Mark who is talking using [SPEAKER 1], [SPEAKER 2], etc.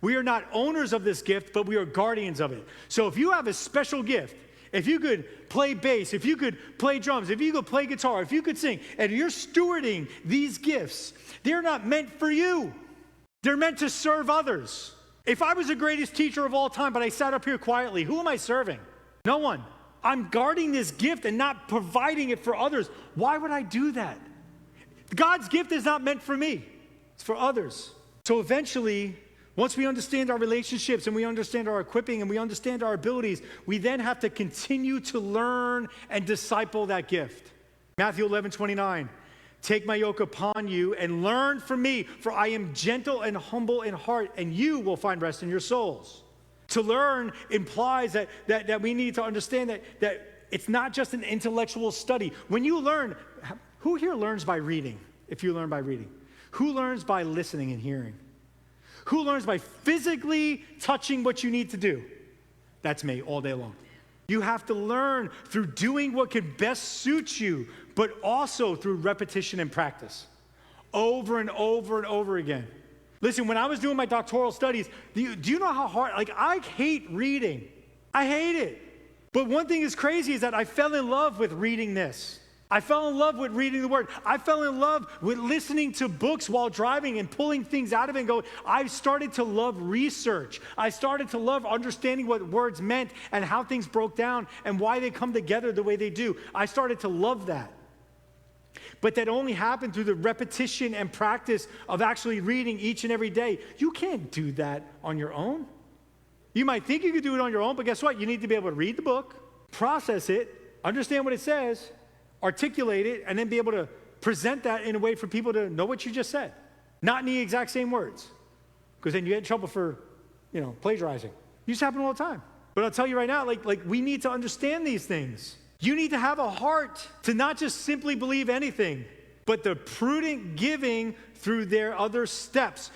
[SPEAKER 1] We are not owners of this gift, but we are guardians of it. So if you have a special gift, if you could play bass, if you could play drums, if you could play guitar, if you could sing, and you're stewarding these gifts, they're not meant for you. They're meant to serve others. If I was the greatest teacher of all time, but I sat up here quietly, who am I serving? No one. I'm guarding this gift and not providing it for others. Why would I do that? God's gift is not meant for me. It's for others. So eventually, once we understand our relationships and we understand our equipping and we understand our abilities, we then have to continue to learn and disciple that gift. Matthew 11:29, take my yoke upon you and learn from me, for I am gentle and humble in heart, and you will find rest in your souls. To learn implies that we need to understand that it's not just an intellectual study. When you learn, who here learns by reading? If you learn by reading. Who learns by listening and hearing? Who learns by physically touching what you need to do? That's me all day long. You have to learn through doing what can best suit you, but also through repetition and practice. Over and over and over again. Listen, when I was doing my doctoral studies, do you know how hard, I hate reading. I hate it. But one thing is crazy is that I fell in love with reading this. I fell in love with reading the Word. I fell in love with listening to books while driving and pulling things out of it and going, I started to love research. I started to love understanding what words meant and how things broke down and why they come together the way they do. I started to love that. But that only happened through the repetition and practice of actually reading each and every day. You can't do that on your own. You might think you could do it on your own, but guess what? You need to be able to read the book, process it, understand what it says, articulate it, and then be able to present that in a way for people to know what you just said. Not in the exact same words. Because then you get in trouble for, plagiarizing. It used to happen all the time. But I'll tell you right now, we need to understand these things. You need to have a heart to not just simply believe anything, but the prudent giving through their other steps.